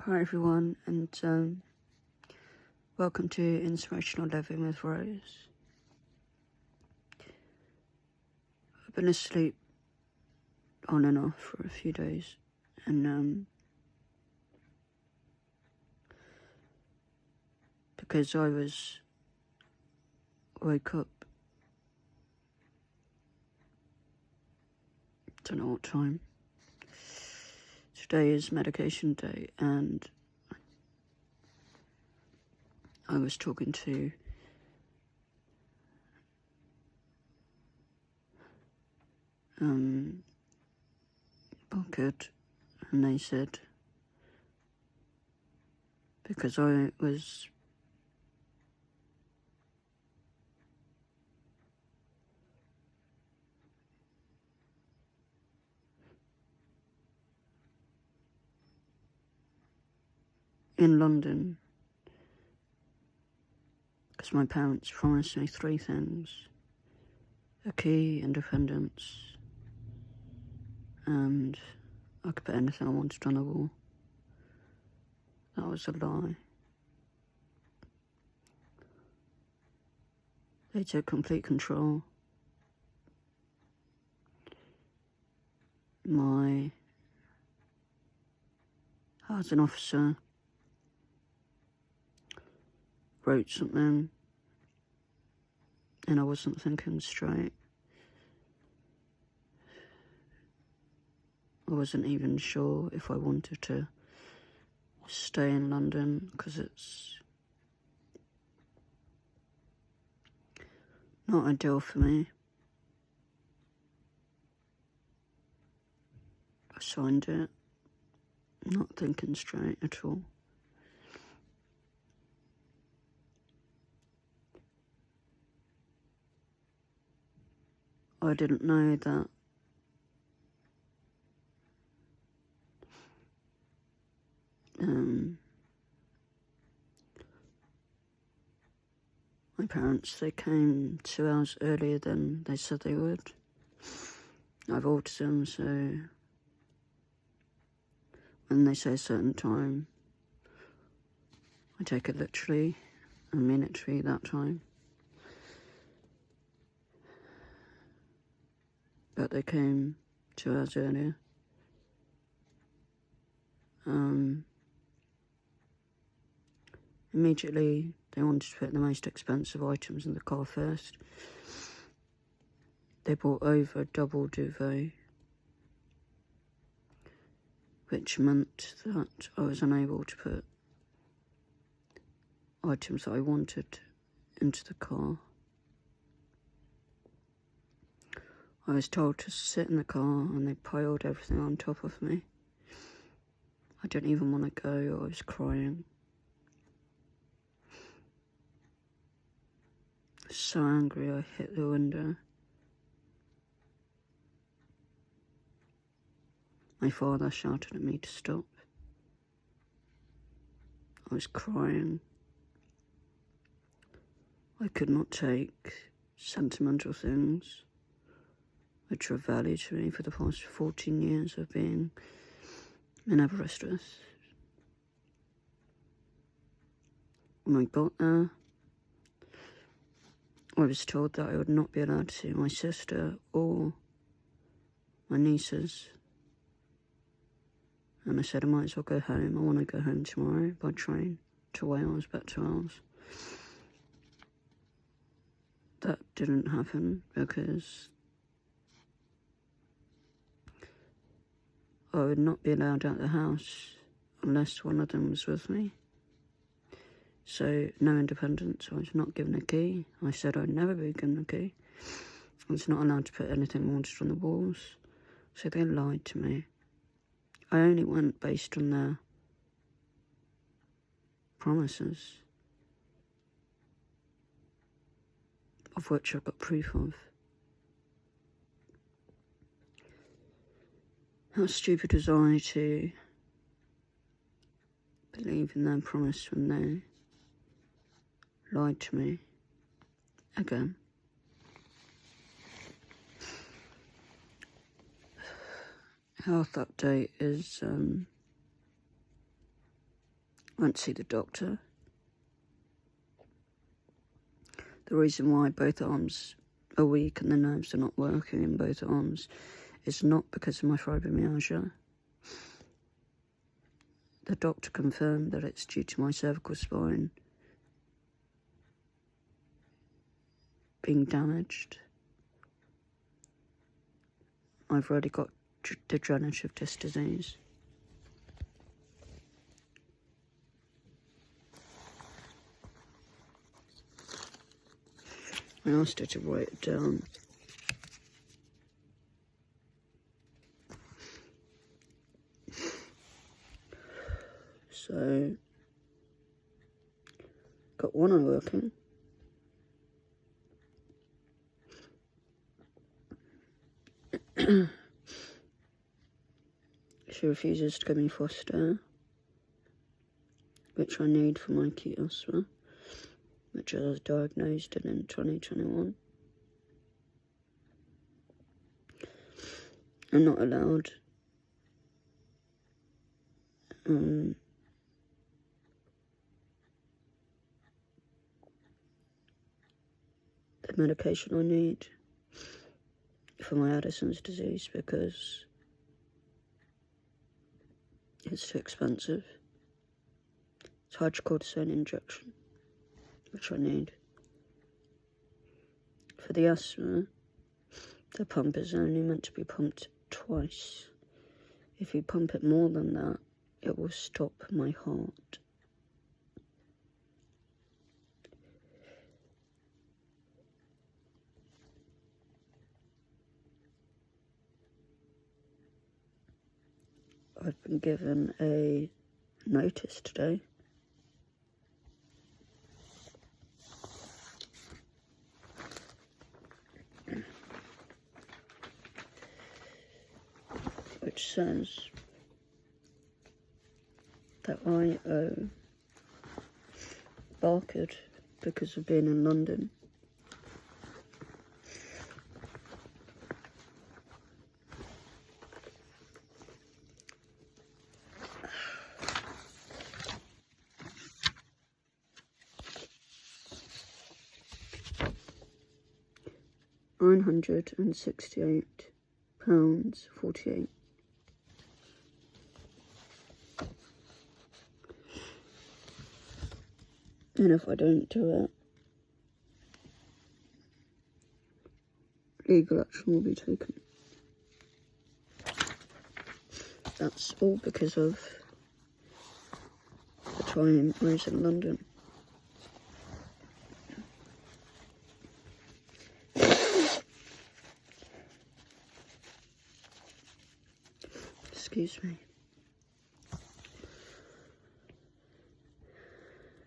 Hi everyone, and welcome to Inspirational Living with Rose. I've been asleep on and off for a few days, and because I woke up, don't know what time. Today is medication day, and I was talking to Bucket, and they said, because I was in London, because my parents promised me 3 things: a key, independence, and I could put anything I wanted on the wall. That was a lie. They took complete control. My housing officer wrote something and I wasn't thinking straight. I wasn't even sure if I wanted to stay in London because it's not ideal for me. I signed it, not thinking straight at all. I didn't know that my parents, they came 2 hours earlier than they said they would. I have autism, so when they say a certain time, I take it literally and mean it to be that time. But they came 2 hours earlier. Immediately, they wanted to put the most expensive items in the car first. They brought over a double duvet, which meant that I was unable to put items that I wanted into the car. I was told to sit in the car and they piled everything on top of me. I didn't even want to go, I was crying. So angry, I hit the window. My father shouted at me to stop. I was crying. I could not take sentimental things which were valued to me for the past 14 years of being in Aberystwyth. When I got there, I was told that I would not be allowed to see my sister or my nieces. And I said I might as well go home. I want to go home tomorrow by train to Wales, back to Wales. That didn't happen because I would not be allowed out of the house unless one of them was with me. So, no independence. I was not given a key. I said I'd never be given a key. I was not allowed to put anything I wanted on the walls. So they lied to me. I only went based on their promises, of which I've got proof of. How stupid was I to believe in their promise when they lied to me again. Health update is went to see the doctor. The reason why both arms are weak and the nerves are not working in both arms is not because of my fibromyalgia. The doctor confirmed that it's due to my cervical spine being damaged. I've already got degenerative disc disease. I asked her to write it down. So, got one eye working. She refuses to give me foster, which I need for my acute asthma, which I was diagnosed in 2021. I'm not allowed the medication I need for my Addison's disease because it's too expensive. It's hydrocortisone injection, which I need. For the asthma, the pump is only meant to be pumped twice. If you pump it more than that, it will stop my heart. I've been given a notice today. Which says that I owe Barcode because of being in London. £968.48. And if I don't do it, legal action will be taken. That's all because of the time I was in London. Excuse me.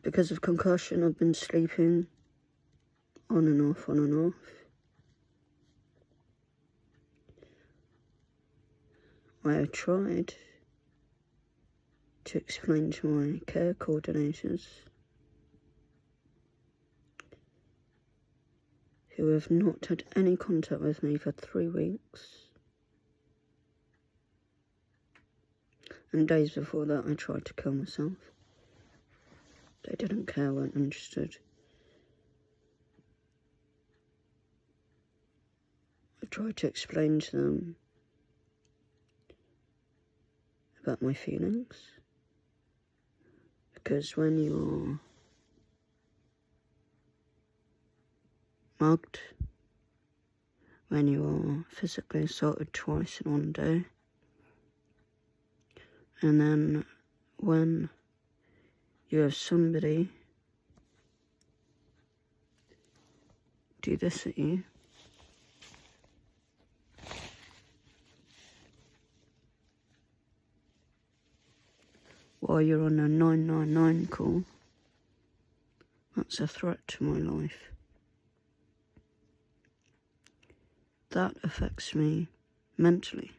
Because of concussion, I've been sleeping on and off, on and off. I tried to explain to my care coordinators, who have not had any contact with me for 3 weeks. And days before that, I tried to kill myself. They didn't care, weren't interested. I tried to explain to them about my feelings. Because when you're mugged, when you are physically assaulted twice in one day, and then when you have somebody do this at you, while you're on a 999 call, that's a threat to my life. That affects me mentally.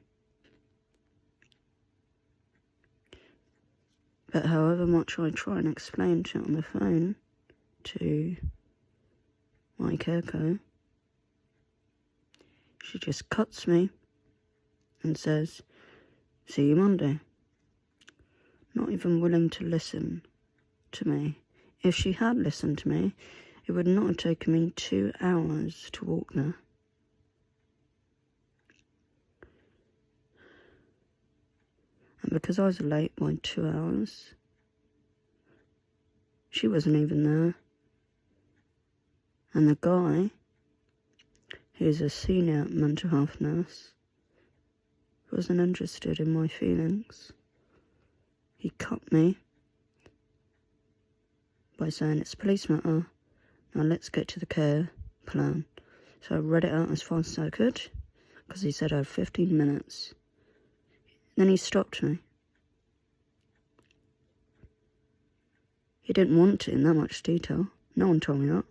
But however much I try and explain to it on the phone to my care co, she just cuts me and says, "See you Monday." Not even willing to listen to me. If she had listened to me, it would not have taken me 2 hours to walk there. And because I was late by 2 hours, she wasn't even there. And the guy, who's a senior mental health nurse, wasn't interested in my feelings. He cut me by saying, it's a police matter, now let's get to the care plan. So I read it out as fast as I could, because he said I had 15 minutes. Then he stopped me. He didn't want it in that much detail. No one told me that.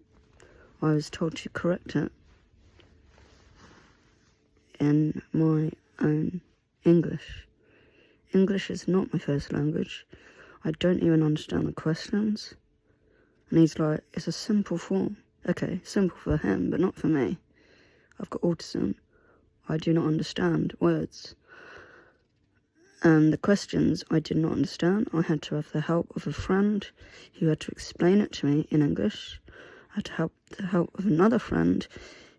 I was told to correct it in my own English. English is not my first language. I don't even understand the questions. And he's like, it's a simple form. Okay, simple for him, but not for me. I've got autism. I do not understand words. And the questions I did not understand. I had to have the help of a friend who had to explain it to me in English. I had to have the help of another friend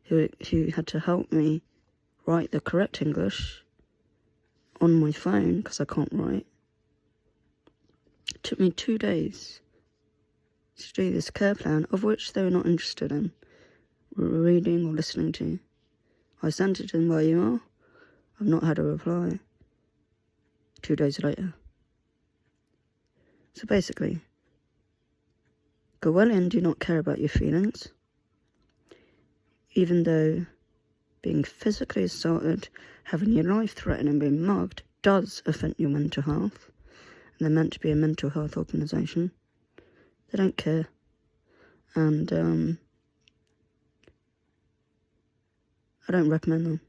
who had to help me write the correct English on my phone, because I can't write. It took me 2 days to do this care plan, of which they were not interested in reading or listening to. I sent it to them by email. I've not had a reply. 2 days later. So basically, Gowellian do not care about your feelings, even though being physically assaulted, having your life threatened and being mugged does affect your mental health. And they're meant to be a mental health organisation. They don't care. And I don't recommend them.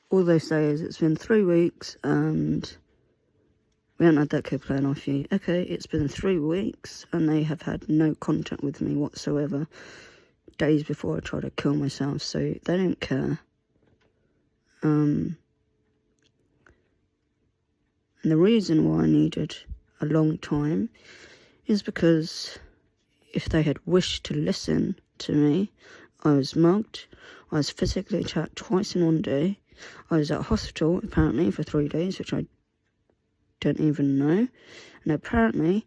All they say is it's been 3 weeks and we haven't had that care plan off you. Okay, it's been 3 weeks and they have had no contact with me whatsoever. Days before I tried to kill myself, so they don't care. And the reason why I needed a long time is because if they had wished to listen to me, I was mugged, I was physically attacked twice in 1 day, I was at hospital apparently for 3 days, which I don't even know, and apparently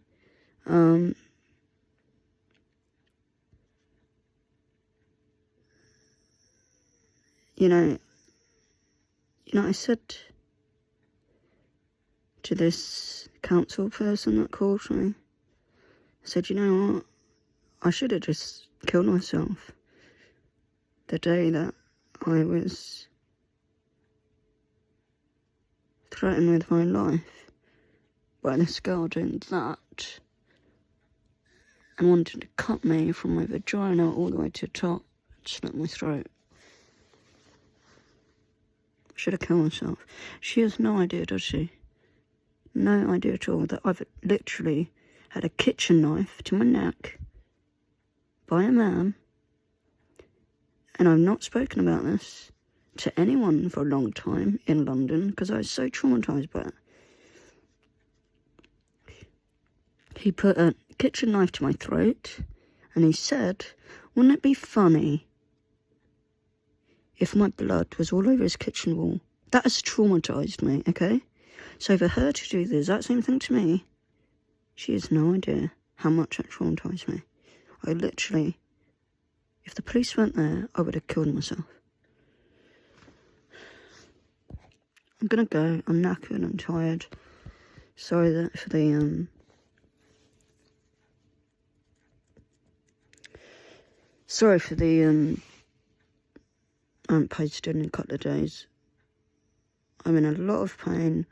I said to this council person that called me, I said, you know what, I should have just killed myself the day that I was threatened with my life by this girl doing that and wanted to cut me from my vagina all the way to the top and slit my throat. Should have killed myself. She has no idea, does she? No idea at all that I've literally had a kitchen knife to my neck by a man, and I've not spoken about this to anyone for a long time in London because I was so traumatised by it. He put a kitchen knife to my throat and he said, wouldn't it be funny if my blood was all over his kitchen wall? That has traumatised me, okay? So for her to do the exact same thing to me, she has no idea how much that traumatised me. I literally, if the police weren't there, I would have killed myself. I'm gonna go. I'm knackered. I'm tired. Sorry for the I haven't posted in a couple of days. I'm in a lot of pain,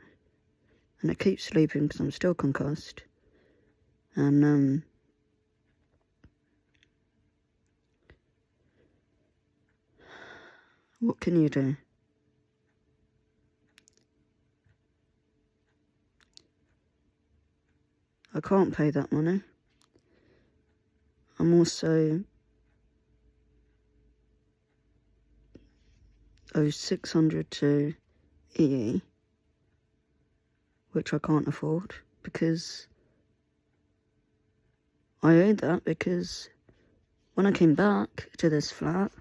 and I keep sleeping because I'm still concussed. And what can you do? I can't pay that money. I'm also owe 600 to EE, which I can't afford, because I owed that, because when I came back to this flat,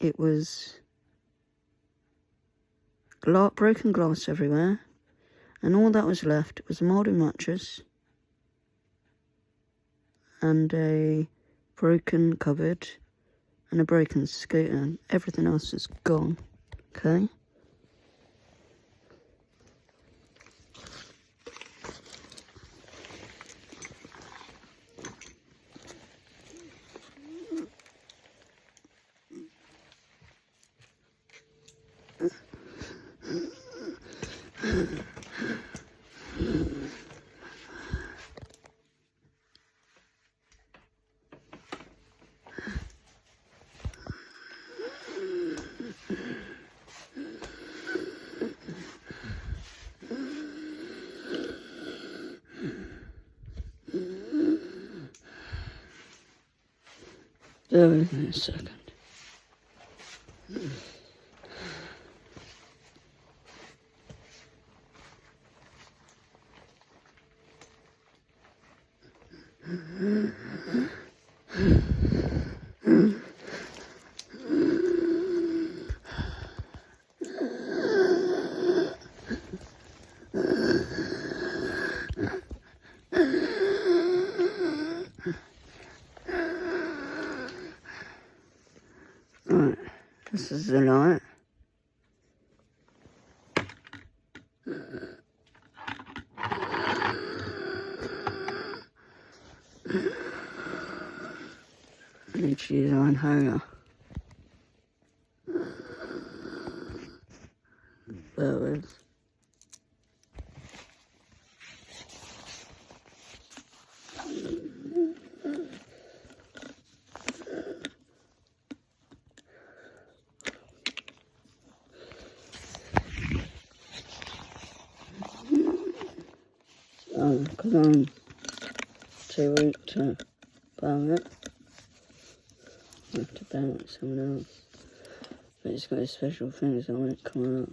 it was broken glass everywhere, and all that was left was a mouldy mattress and a broken cupboard and a broken scooter. Everything else is gone, okay? Bear with me a second. Right, this is the light. I need to use an inhaler. Bear with. Because I'm too weak to bear it, I have to bear it with someone else. But it's got a special thing, so I want it to come out.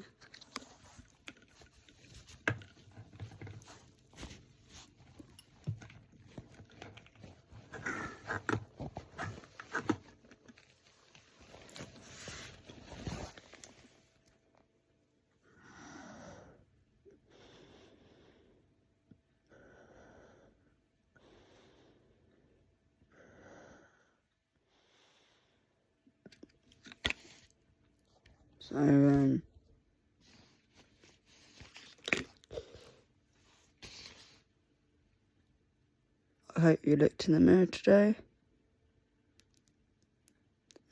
So, I hope you looked in the mirror today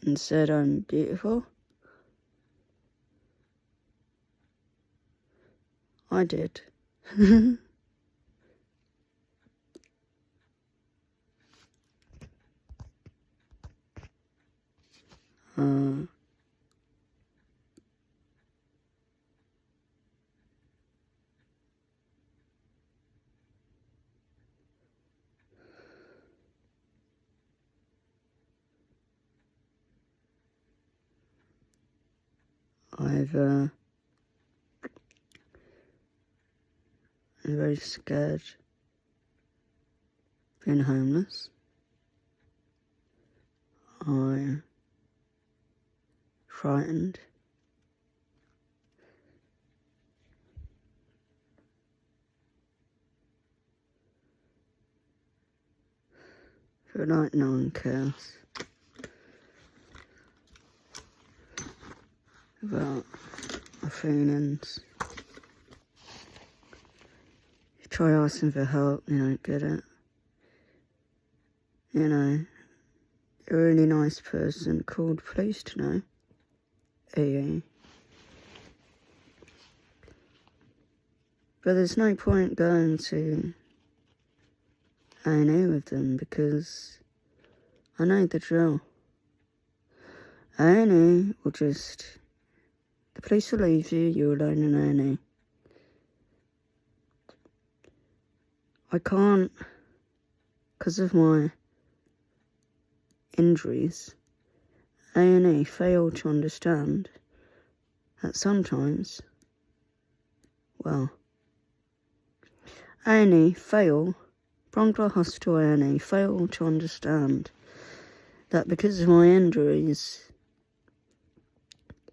and said I'm beautiful. I did. I'm very scared of being homeless. I'm frightened. I feel like no one cares about my feelings. You try asking for help, you don't get it. You know, a really nice person called police to know. AA. But there's no point going to A&E with them, because I know the drill. A&E will just... The police will leave you, you're alone in A&E. I can't, because of my injuries, A&E fail to understand that sometimes well. A&E fail, Bronx Hospital A&E fail to understand that because of my injuries,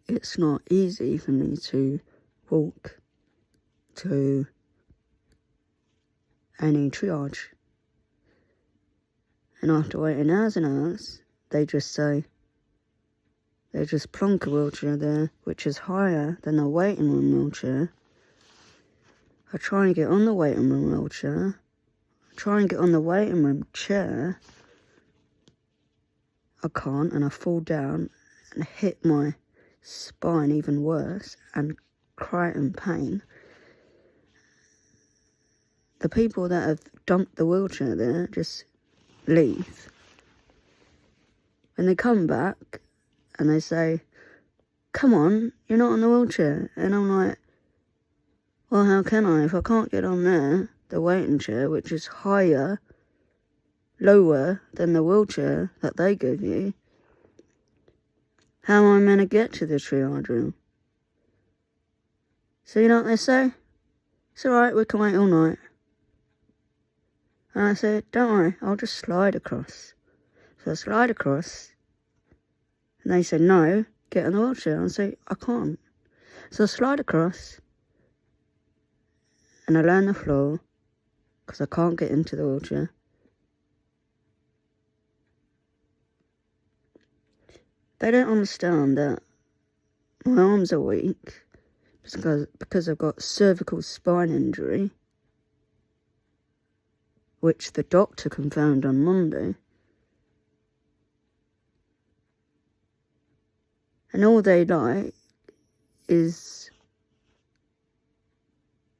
it's not easy for me to walk to any triage. And after waiting hours and hours, they just plonk a wheelchair there, which is higher than the waiting room wheelchair. I try and get on the waiting room wheelchair. I try and get on the waiting room chair. I can't, and I fall down and hit my spine even worse and cry in pain. The people that have dumped the wheelchair there just leave. And they come back and they say, come on, you're not on the wheelchair. And I'm like, well, how can I if I can't get on there, the waiting chair, which is lower than the wheelchair that they give you? How am I meant to get to the triage room? So you know what they say? It's alright, we can wait all night. And I said, don't worry, I'll just slide across. So I slide across, and they said, no, get in the wheelchair. And I say, I can't. So I slide across, and I lay on the floor, because I can't get into the wheelchair. They don't understand that my arms are weak, because I've got cervical spine injury, which the doctor confirmed on Monday. And all they like is,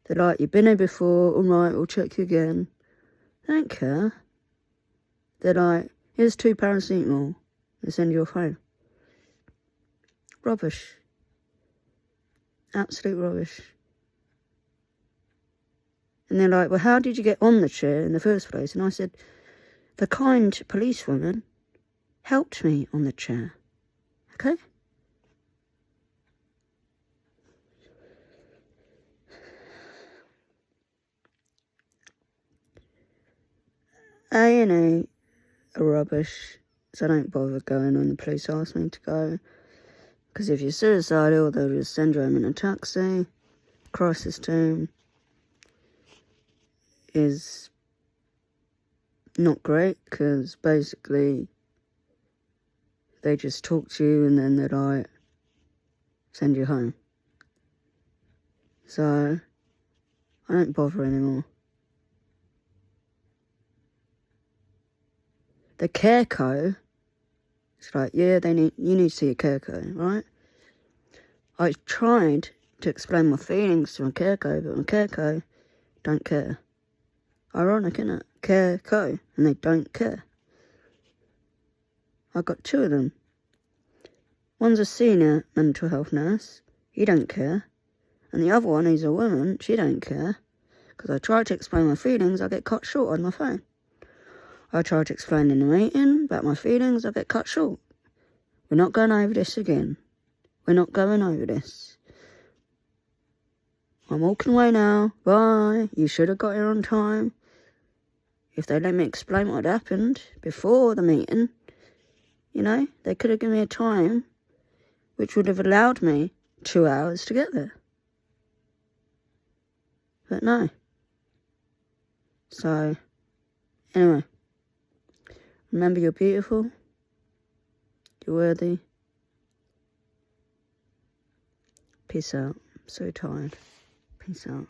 they're like, you've been here before, alright, we'll check you again. They don't care. They're like, here's 2 paracetamol, they send you off home. Rubbish. Absolute rubbish. And they're like, well, how did you get on the chair in the first place? And I said, the kind policewoman helped me on the chair. Okay? A&E are rubbish, so I don't bother going when the police ask me to go. Because if you're suicidal, they'll just send you home in a taxi. Crisis team is not great, because basically they just talk to you and then they're like, send you home. So I don't bother anymore. The care co, it's like, yeah, you need to see a care co, right? I tried to explain my feelings to my care co, but my care co don't care. Ironic, innit? Care co, and they don't care. I've got 2 of them. One's a senior mental health nurse, he don't care. And the other one, who's a woman, she don't care. Because I try to explain my feelings, I get cut short on my phone. I try to explain in the meeting about my feelings, I get cut short. We're not going over this again. We're not going over this. I'm walking away now. Bye. You should have got here on time. If they let me explain what happened before the meeting, you know, they could have given me a time which would have allowed me 2 hours to get there. But no. So, anyway. Remember, you're beautiful. You're worthy. Peace out. I'm so tired. Peace out.